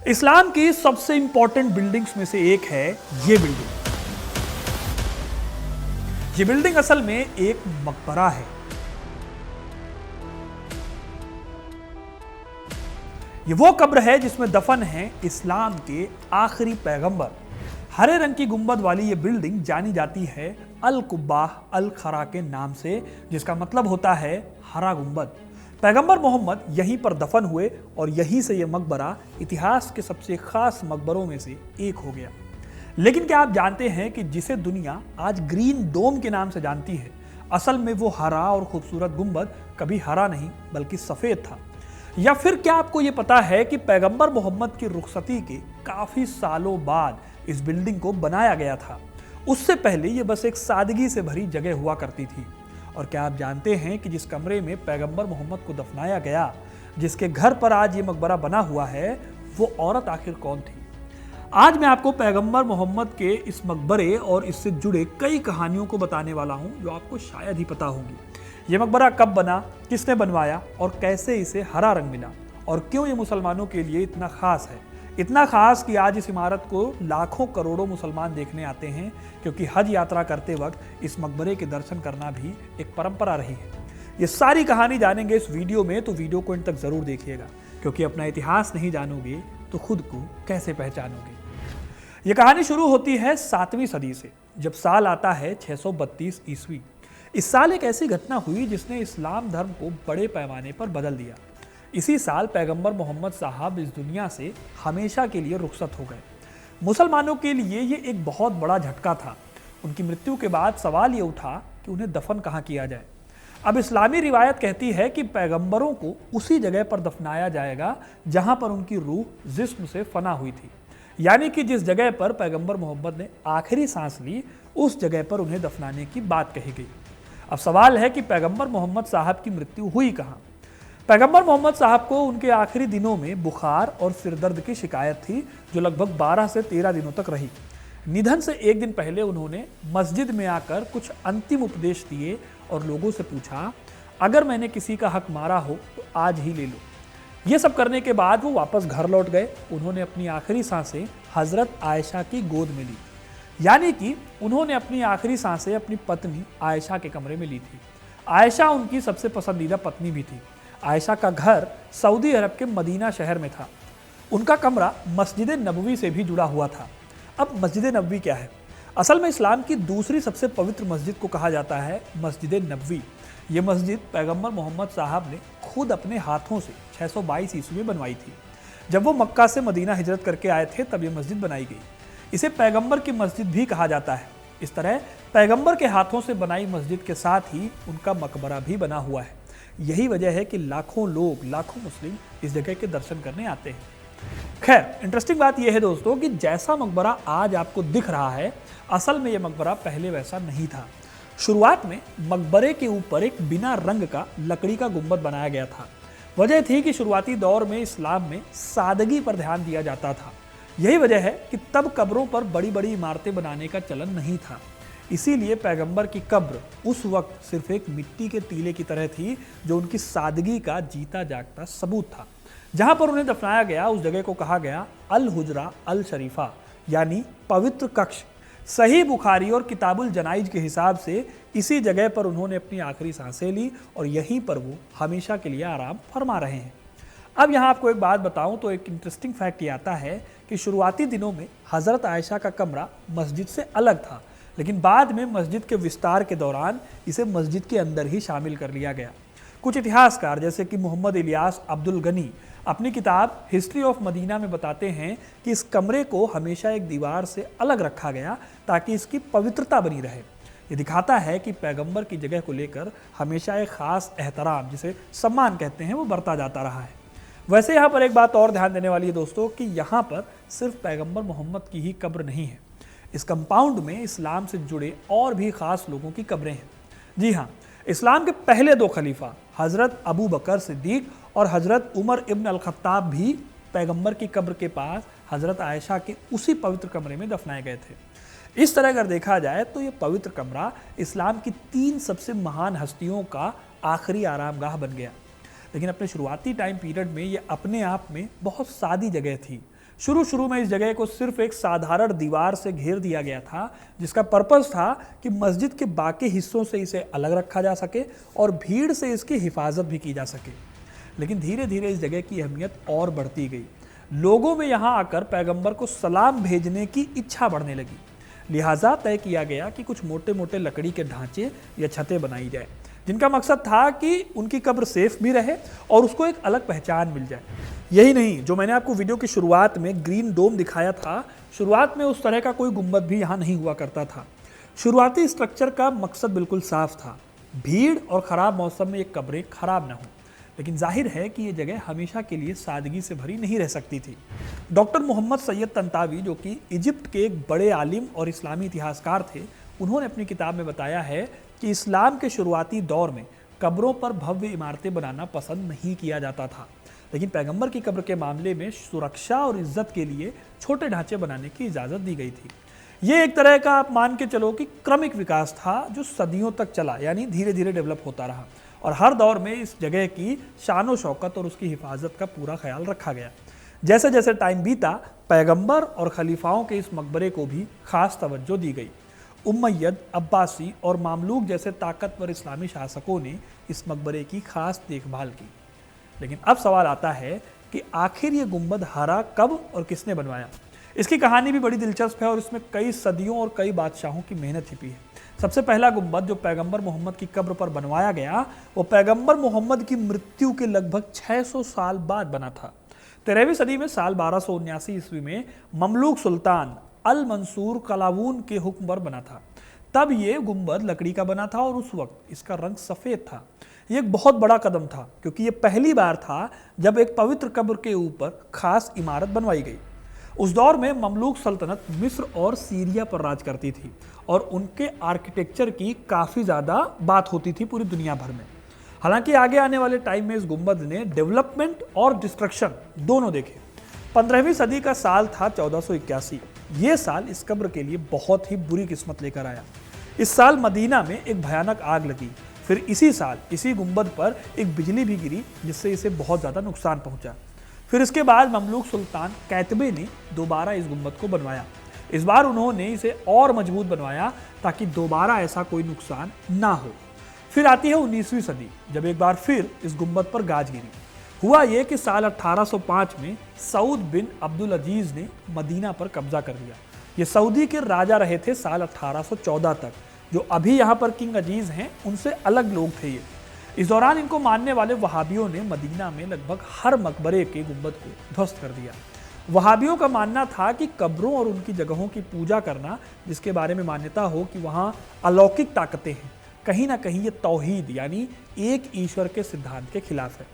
इस्लाम की सबसे important buildings में से एक है ये बिल्डिंग। ये बिल्डिंग असल में एक मकबरा है। ये वो कब्र है जिसमें दफन है इस्लाम के आखिरी पैगंबर। हरे रंग की गुंबद वाली ये बिल्डिंग जानी जाती है अल कुब्बाह अल खरा के नाम से, जिसका मतलब होता है हरा गुंबद। पैगंबर मोहम्मद यहीं पर दफन हुए और यहीं से यह मकबरा इतिहास के सबसे खास मकबरों में से एक हो गया। लेकिन क्या आप जानते हैं कि जिसे दुनिया आज ग्रीन डोम के नाम से जानती है, असल में वो हरा और खूबसूरत गुंबद कभी हरा नहीं बल्कि सफेद था। या फिर क्या आपको ये पता है कि पैगंबर मोहम्मद की रुखसती के काफी सालों बाद इस बिल्डिंग को बनाया गया था। उससे पहले ये बस एक सादगी से भरी जगह हुआ करती थी। और क्या आप जानते हैं कि जिस कमरे में पैगंबर मोहम्मद को दफनाया गया, जिसके घर पर आज ये मकबरा बना हुआ है, वो औरत आखिर कौन थी? आज मैं आपको पैगंबर मोहम्मद के इस मकबरे और इससे जुड़े कई कहानियों को बताने वाला हूं जो आपको शायद ही पता होंगी। ये मकबरा कब बना, किसने बनवाया और कैसे इसे हरा रंग मिला, और क्यों ये मुसलमानों के लिए इतना खास है। इतना खास कि आज इस इमारत को लाखों करोड़ों मुसलमान देखने आते हैं, क्योंकि हज यात्रा करते वक्त इस मकबरे के दर्शन करना भी एक परंपरा रही है। ये सारी कहानी जानेंगे इस वीडियो में, तो वीडियो को इन तक जरूर देखिएगा, क्योंकि अपना इतिहास नहीं जानोगे तो खुद को कैसे पहचानोगे। ये कहानी शुरू होती है 7वीं सदी से, जब साल आता है 632 ईस्वी। इस साल एक ऐसी घटना हुई जिसने इस्लाम धर्म को बड़े पैमाने पर बदल दिया। इसी साल पैगंबर मोहम्मद साहब इस दुनिया से हमेशा के लिए रुखसत हो गए। मुसलमानों के लिए ये एक बहुत बड़ा झटका था। उनकी मृत्यु के बाद सवाल ये उठा कि उन्हें दफन कहाँ किया जाए। अब इस्लामी रिवायत कहती है कि पैगंबरों को उसी जगह पर दफनाया जाएगा जहां पर उनकी रूह जिस्म से फना हुई थी, यानी कि जिस जगह पर पैगंबर मोहम्मद ने आखिरी सांस ली, उस जगह पर उन्हें दफनाने की बात कही गई। अब सवाल है कि पैगंबर मोहम्मद साहब की मृत्यु हुई कहाँ? पैगंबर मोहम्मद साहब को उनके आखिरी दिनों में बुखार और सिरदर्द की शिकायत थी, जो लगभग 12 से 13 दिनों तक रही। निधन से एक दिन पहले उन्होंने मस्जिद में आकर कुछ अंतिम उपदेश दिए और लोगों से पूछा, अगर मैंने किसी का हक मारा हो तो आज ही ले लो। ये सब करने के बाद वो वापस घर लौट गए। उन्होंने अपनी आखिरी सांसें हजरत आयशा की गोद में ली, यानी कि उन्होंने अपनी आखिरी सांसें अपनी पत्नी आयशा के कमरे में ली थी। आयशा उनकी सबसे पसंदीदा पत्नी भी थी। आयशा का घर सऊदी अरब के मदीना शहर में था। उनका कमरा मस्जिद नबवी से भी जुड़ा हुआ था। अब मस्जिद नबवी क्या है? असल में इस्लाम की दूसरी सबसे पवित्र मस्जिद को कहा जाता है मस्जिद नबवी। ये मस्जिद पैगंबर मोहम्मद साहब ने खुद अपने हाथों से 622 ईस्वी में बनवाई थी। जब वो मक्का से मदीना हिजरत करके आए थे, तब ये मस्जिद बनाई गई। इसे पैगंबर की मस्जिद भी कहा जाता है। इस तरह पैगंबर के हाथों से बनाई मस्जिद के साथ ही उनका मकबरा भी बना हुआ है। यही वजह है कि लाखों लोग, लाखों मुस्लिम इस जगह के दर्शन करने आते हैं। खैर, इंटरेस्टिंग बात यह है दोस्तों कि जैसा मकबरा आज आपको दिख रहा है, असल में यह मकबरा पहले वैसा नहीं था। शुरुआत में मकबरे के ऊपर एक बिना रंग का लकड़ी का गुंबद बनाया गया था। वजह थी कि शुरुआती दौर में इस्लाम में सादगी पर ध्यान दिया जाता था। यही वजह है कि तब कब्रों पर बड़ी बड़ी इमारतें बनाने का चलन नहीं था। इसीलिए पैगंबर की कब्र उस वक्त सिर्फ एक मिट्टी के टीले की तरह थी, जो उनकी सादगी का जीता जागता सबूत था। जहां पर उन्हें दफनाया गया, उस जगह को कहा गया अल हुजरा अल शरीफा, यानी पवित्र कक्ष। सही बुखारी और किताबुल जनाइज के हिसाब से इसी जगह पर उन्होंने अपनी आखिरी सांसें ली और यहीं पर वो हमेशा के लिए आराम फरमा रहे हैं। अब यहाँ आपको एक बात बताऊं तो एक इंटरेस्टिंग फैक्ट ये आता है कि शुरुआती दिनों में हज़रत आयशा का कमरा मस्जिद से अलग था, लेकिन बाद में मस्जिद के विस्तार के दौरान इसे मस्जिद के अंदर ही शामिल कर लिया गया। कुछ इतिहासकार जैसे कि मोहम्मद इलियास अब्दुल गनी अपनी किताब हिस्ट्री ऑफ मदीना में बताते हैं कि इस कमरे को हमेशा एक दीवार से अलग रखा गया ताकि इसकी पवित्रता बनी रहे। ये दिखाता है कि पैगंबर की जगह को लेकर हमेशा एक खास एहतराम, जिसे सम्मान कहते हैं, वो बरता जाता रहा है। वैसे यहाँ पर एक बात और ध्यान देने वाली है दोस्तों कि यहाँ पर सिर्फ पैगंबर मोहम्मद की ही कब्र नहीं है। इस कंपाउंड में इस्लाम से जुड़े और भी खास लोगों की कब्रें हैं। जी हाँ, इस्लाम के पहले 2 खलीफा हज़रत अबू बकर सिद्दीक और हज़रत उमर इब्न अल खत्ताब भी पैगंबर की कब्र के पास हज़रत आयशा के उसी पवित्र कमरे में दफनाए गए थे। इस तरह अगर देखा जाए तो ये पवित्र कमरा इस्लाम की 3 सबसे महान हस्तियों का आखिरी आरामगाह बन गया। लेकिन अपने शुरुआती टाइम पीरियड में ये अपने आप में बहुत सादी जगह थी। शुरू शुरू में इस जगह को सिर्फ एक साधारण दीवार से घेर दिया गया था, जिसका पर्पस था कि मस्जिद के बाकी हिस्सों से इसे अलग रखा जा सके और भीड़ से इसकी हिफाजत भी की जा सके। लेकिन धीरे धीरे इस जगह की अहमियत और बढ़ती गई। लोगों में यहाँ आकर पैगंबर को सलाम भेजने की इच्छा बढ़ने लगी। लिहाजा तय किया गया कि कुछ मोटे मोटे लकड़ी के ढांचे या छतें बनाई जाए, जिनका मकसद था कि उनकी कब्र सेफ भी रहे और उसको एक अलग पहचान मिल जाए। यही नहीं, जो मैंने आपको वीडियो की शुरुआत में ग्रीन डोम दिखाया था, शुरुआत में उस तरह का कोई गुंबद भी यहाँ नहीं हुआ करता था। शुरुआती स्ट्रक्चर का मकसद बिल्कुल साफ था, भीड़ और ख़राब मौसम में ये कब्रें खराब न हों। लेकिन जाहिर है कि ये जगह हमेशा के लिए सादगी से भरी नहीं रह सकती थी। डॉक्टर मोहम्मद सैयद तंतावी, जो कि इजिप्ट के एक बड़े आलिम और इस्लामी इतिहासकार थे, उन्होंने अपनी किताब में बताया है कि इस्लाम के शुरुआती दौर में कब्रों पर भव्य इमारतें बनाना पसंद नहीं किया जाता था, लेकिन पैगंबर की कब्र के मामले में सुरक्षा और इज्जत के लिए छोटे ढांचे बनाने की इजाज़त दी गई थी। ये एक तरह का आप मान के चलो कि क्रमिक विकास था, जो सदियों तक चला, यानी धीरे धीरे डेवलप होता रहा और हर दौर में इस जगह की शान व शौकत और उसकी हिफाजत का पूरा ख्याल रखा गया। जैसे जैसे टाइम बीता, पैगंबर और खलीफाओं के इस मकबरे को भी खास तवज्जो दी गई। उम्मय्यद, अब्बासी और मामलूक जैसे ताकतवर इस्लामी शासकों ने इस मकबरे की खास देखभाल की। लेकिन अब सवाल आता है कि आखिर ये गुंबद हरा कब और किसने बनवाया। इसकी कहानी भी बड़ी दिलचस्प है और इसमें कई सदियों और कई बादशाहों की मेहनत छिपी है। सबसे पहला गुंबद जो पैगंबर मोहम्मद की कब्र पर बनवाया गया, वो पैगंबर मोहम्मद की मृत्यु के लगभग 600 साल बाद बना था। 13वीं सदी में साल 1279 ईस्वी में ममलूक सुल्तान अल मंसूर कलावून के हुक्म पर बना था। तब ये गुंबद लकड़ी का बना था और उस वक्त इसका रंग सफ़ेद था। ये एक बहुत बड़ा कदम था, क्योंकि ये पहली बार था जब एक पवित्र कब्र के ऊपर खास इमारत बनवाई गई। उस दौर में ममलूक सल्तनत मिस्र और सीरिया पर राज करती थी और उनके आर्किटेक्चर की काफ़ी ज़्यादा बात होती थी पूरी दुनिया भर में। हालांकि आगे आने वाले टाइम में इस गुंबद ने डेवलपमेंट और डिस्ट्रक्शन दोनों देखे। 15वीं सदी का साल था 1481। ये साल इस कब्र के लिए बहुत ही बुरी किस्मत लेकर आया। इस साल मदीना में एक भयानक आग लगी। फिर इसी साल इसी गुंबद पर एक बिजली भी गिरी, जिससे इसे बहुत ज़्यादा नुकसान पहुंचा। फिर इसके बाद ममलूक सुल्तान कैतबे ने दोबारा इस गुंबद को बनवाया। इस बार उन्होंने इसे और मजबूत बनवाया ताकि दोबारा ऐसा कोई नुकसान ना हो। फिर आती है 19वीं सदी, जब एक बार फिर इस गुंबद पर गाज गिरी। हुआ ये कि साल 1805 में सऊद बिन अब्दुल अजीज ने मदीना पर कब्जा कर लिया। ये सऊदी के राजा रहे थे साल 1814 तक। जो अभी यहाँ पर किंग अजीज हैं, उनसे अलग लोग थे ये। इस दौरान इनको मानने वाले वहाबियों ने मदीना में लगभग हर मकबरे के गुंबद को ध्वस्त कर दिया। वहाबियों का मानना था कि कब्रों और उनकी जगहों की पूजा करना, जिसके बारे में मान्यता हो कि वहाँ अलौकिक ताकतें हैं, कहीं ना कहीं ये तौहीद यानी एक ईश्वर के सिद्धांत के खिलाफ है।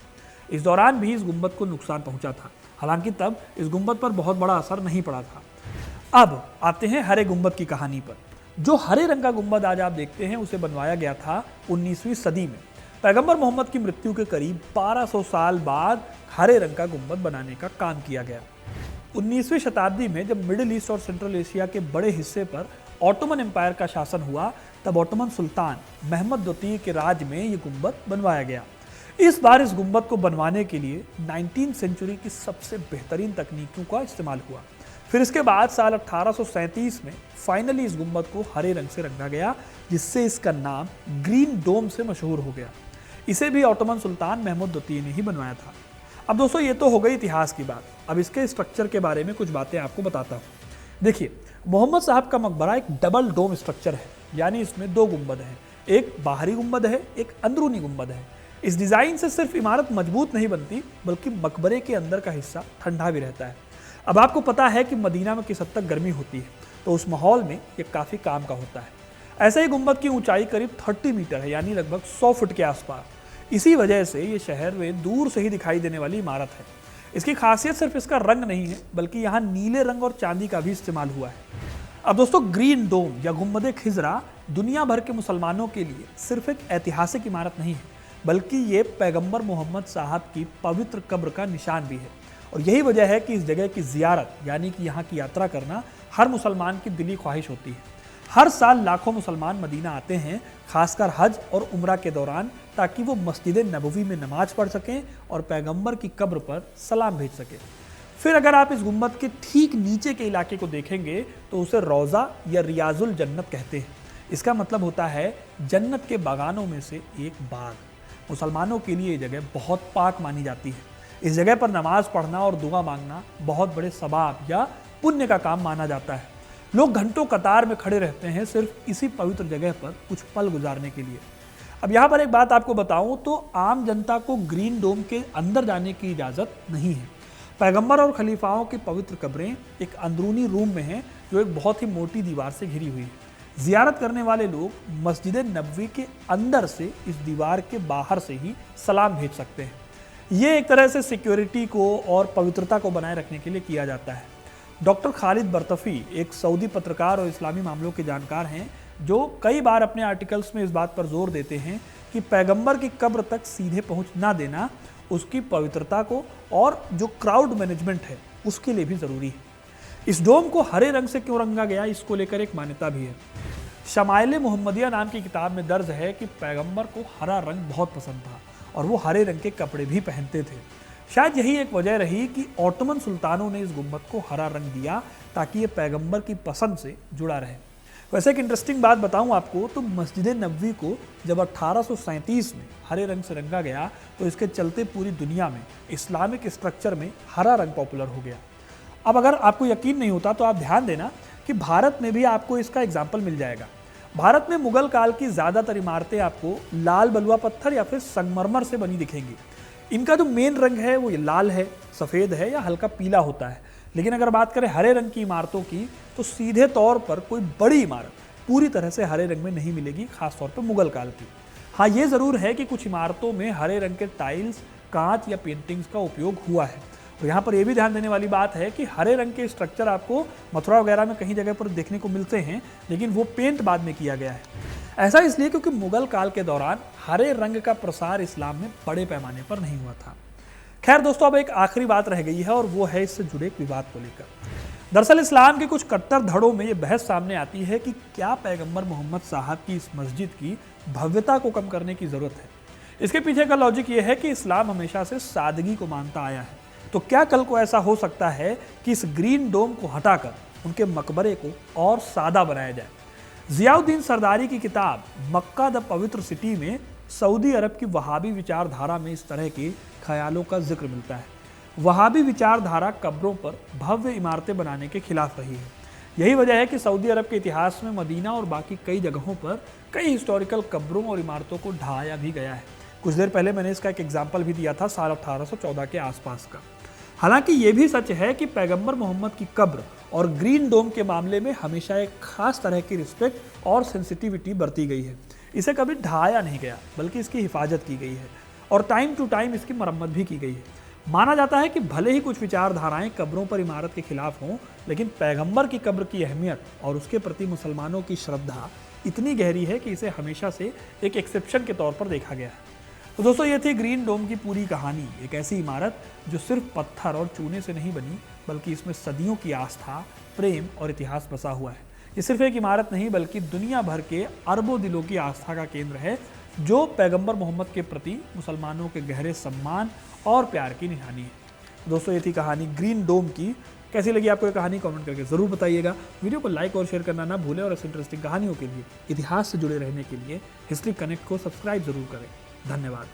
इस दौरान भी इस गुंबद को नुकसान पहुंचा था। हालांकि तब इस गुंबद पर बहुत बड़ा असर नहीं पड़ा था। अब आते हैं हरे गुंबद की कहानी पर। जो हरे रंग का गुंबद आज आप देखते हैं, उसे बनवाया गया था 19वीं सदी में। पैगंबर मोहम्मद की मृत्यु के करीब 1200 साल बाद हरे रंग का गुंबद बनाने का काम किया गया। 19वीं शताब्दी में जब मिडिल ईस्ट और सेंट्रल एशिया के बड़े हिस्से पर ऑटोमन एम्पायर का शासन हुआ, तब ऑटोमन सुल्तान महमद द्वितीय के राज में ये गुंबद बनवाया गया। इस बार इस गुंबद को बनवाने के लिए 19वीं सेंचुरी की सबसे बेहतरीन तकनीकों का इस्तेमाल हुआ। फिर इसके बाद साल 1837 में फाइनली इस गुंबद को हरे रंग से रंगा गया, जिससे इसका नाम ग्रीन डोम से मशहूर हो गया। इसे भी ऑटोमन सुल्तान महमूद द्वितीय ने ही बनवाया था। अब दोस्तों, ये तो हो गई इतिहास की बात। अब इसके स्ट्रक्चर के बारे में कुछ बातें आपको बताता हूँ। देखिए, मोहम्मद साहब का मकबरा एक डबल डोम स्ट्रक्चर है, यानी इसमें दो गुंबद हैं। एक बाहरी गुंबद है, एक अंदरूनी गुंबद है। इस डिज़ाइन से सिर्फ इमारत मजबूत नहीं बनती, बल्कि मकबरे के अंदर का हिस्सा ठंडा भी रहता है। अब आपको पता है कि मदीना में किस हद तक गर्मी होती है, तो उस माहौल में ये काफ़ी काम का होता है। ऐसे ही गुंबद की ऊंचाई करीब 30 मीटर है, यानी लगभग 100 फुट के आसपास। इसी वजह से ये शहर में दूर से ही दिखाई देने वाली इमारत है। इसकी खासियत सिर्फ इसका रंग नहीं है, बल्कि यहाँ नीले रंग और चांदी का भी इस्तेमाल हुआ है। अब दोस्तों, ग्रीन डोम या गुंबद खिजरा दुनिया भर के मुसलमानों के लिए सिर्फ एक ऐतिहासिक इमारत नहीं है, बल्कि ये पैगंबर मोहम्मद साहब की पवित्र कब्र का निशान भी है। और यही वजह है कि इस जगह की ज़ियारत यानी कि यहाँ की यात्रा करना हर मुसलमान की दिली ख्वाहिश होती है। हर साल लाखों मुसलमान मदीना आते हैं, खासकर हज और उम्रा के दौरान, ताकि वो मस्जिद नबवी में नमाज पढ़ सकें और पैगंबर की कब्र पर सलाम भेज सकें। फिर अगर आप इस गुंबद के ठीक नीचे के इलाके को देखेंगे तो उसे रोज़ा या रियाजुल जन्नत कहते हैं। इसका मतलब होता है जन्नत के बागानों में से एक बाग। मुसलमानों के लिए ये जगह बहुत पाक मानी जाती है। इस जगह पर नमाज पढ़ना और दुआ मांगना बहुत बड़े सवाब या पुण्य का काम माना जाता है। लोग घंटों कतार में खड़े रहते हैं सिर्फ इसी पवित्र जगह पर कुछ पल गुजारने के लिए। अब यहाँ पर एक बात आपको बताऊं तो आम जनता को ग्रीन डोम के अंदर जाने की इजाज़त नहीं है। पैगंबर और खलीफाओं की पवित्र कब्रें एक अंदरूनी रूम में हैं जो एक बहुत ही मोटी दीवार से घिरी हुई है। जियारत करने वाले लोग मस्जिद नबवी के अंदर से इस दीवार के बाहर से ही सलाम भेज सकते हैं। ये एक तरह से सिक्योरिटी को और पवित्रता को बनाए रखने के लिए किया जाता है। डॉक्टर खालिद बरतफ़ी एक सऊदी पत्रकार और इस्लामी मामलों के जानकार हैं जो कई बार अपने आर्टिकल्स में इस बात पर जोर देते हैं कि पैगंबर की कब्र तक सीधे पहुंच ना देना उसकी पवित्रता को और जो क्राउड मैनेजमेंट है उसके लिए भी ज़रूरी है। इस डोम को हरे रंग से क्यों रंगा गया, इसको लेकर एक मान्यता भी है। शमाइल मुहम्मदिया नाम की किताब में दर्ज है कि पैगंबर को हरा रंग बहुत पसंद था और वो हरे रंग के कपड़े भी पहनते थे। शायद यही एक वजह रही कि ऑटोमन सुल्तानों ने इस गुंबद को हरा रंग दिया ताकि ये पैगंबर की पसंद से जुड़ा रहे। वैसे एक इंटरेस्टिंग बात बताऊं आपको तो मस्जिद नबवी को जब 1837 में हरे रंग से रंगा गया तो इसके चलते पूरी दुनिया में इस्लामिक स्ट्रक्चर में हरा रंग पॉपुलर हो गया। अब अगर आपको यकीन नहीं होता तो आप ध्यान देना कि भारत में भी आपको इसका एग्जाम्पल मिल जाएगा। भारत में मुगल काल की ज़्यादातर इमारतें आपको लाल बलुआ पत्थर या फिर संगमरमर से बनी दिखेंगी। इनका जो मेन रंग है वो ये लाल है, सफ़ेद है या हल्का पीला होता है। लेकिन अगर बात करें हरे रंग की इमारतों की तो सीधे तौर पर कोई बड़ी इमारत पूरी तरह से हरे रंग में नहीं मिलेगी, खासतौर पर मुगल काल की। हाँ, ये ज़रूर है कि कुछ इमारतों में हरे रंग के टाइल्स, कांच या पेंटिंग्स का उपयोग हुआ है। तो यहाँ पर यह भी ध्यान देने वाली बात है कि हरे रंग के स्ट्रक्चर आपको मथुरा वगैरह में कहीं जगह पर देखने को मिलते हैं, लेकिन वो पेंट बाद में किया गया है। ऐसा इसलिए क्योंकि मुगल काल के दौरान हरे रंग का प्रसार इस्लाम में बड़े पैमाने पर नहीं हुआ था। खैर दोस्तों, अब एक आखिरी बात रह गई है और वो है इससे जुड़े एक विवाद को लेकर। दरअसल इस्लाम के कुछ कट्टर धड़ों में ये बहस सामने आती है कि क्या पैगंबर मोहम्मद साहब की इस मस्जिद की भव्यता को कम करने की ज़रूरत है। इसके पीछे का लॉजिक ये है कि इस्लाम हमेशा से सादगी को मानता आया है। तो क्या कल को ऐसा हो सकता है कि इस ग्रीन डोम को हटाकर उनके मकबरे को और सादा बनाया जाए। ज़ियाउद्दीन सरदारी की किताब मक्का द पवित्र सिटी में सऊदी अरब की वहाबी विचारधारा में इस तरह के ख्यालों का जिक्र मिलता है। वहाबी विचारधारा कब्रों पर भव्य इमारतें बनाने के खिलाफ रही है। यही वजह है कि सऊदी अरब के इतिहास में मदीना और बाकी कई जगहों पर कई हिस्टोरिकल कब्रों और इमारतों को ढहाया भी गया है। कुछ देर पहले मैंने इसका एक एग्जाम्पल भी दिया था साल 1814 के आसपास का। हालांकि ये भी सच है कि पैगंबर मोहम्मद की कब्र और ग्रीन डोम के मामले में हमेशा एक खास तरह की रिस्पेक्ट और सेंसिटिविटी बरती गई है। इसे कभी ढहाया नहीं गया बल्कि इसकी हिफाजत की गई है और टाइम टू टाइम इसकी मरम्मत भी की गई है। माना जाता है कि भले ही कुछ विचारधाराएं कब्रों पर इमारत के खिलाफ हों, लेकिन पैगंबर की कब्र की अहमियत और उसके प्रति मुसलमानों की श्रद्धा इतनी गहरी है कि इसे हमेशा से एक एक्सेप्शन के तौर पर देखा गया है। तो दोस्तों, ये थी ग्रीन डोम की पूरी कहानी। एक ऐसी इमारत जो सिर्फ पत्थर और चूने से नहीं बनी, बल्कि इसमें सदियों की आस्था, प्रेम और इतिहास बसा हुआ है। ये सिर्फ एक इमारत नहीं बल्कि दुनिया भर के अरबों दिलों की आस्था का केंद्र है, जो पैगंबर मोहम्मद के प्रति मुसलमानों के गहरे सम्मान और प्यार की निशानी है। दोस्तों, ये थी कहानी ग्रीन डोम की। कैसी लगी आपको ये कहानी, कमेंट करके ज़रूर बताइएगा। वीडियो को लाइक और शेयर करना ना भूलें और ऐसी इंटरेस्टिंग कहानियों के लिए, इतिहास से जुड़े रहने के लिए हिस्ट्री कनेक्ट को सब्सक्राइब जरूर करें। धन्यवाद।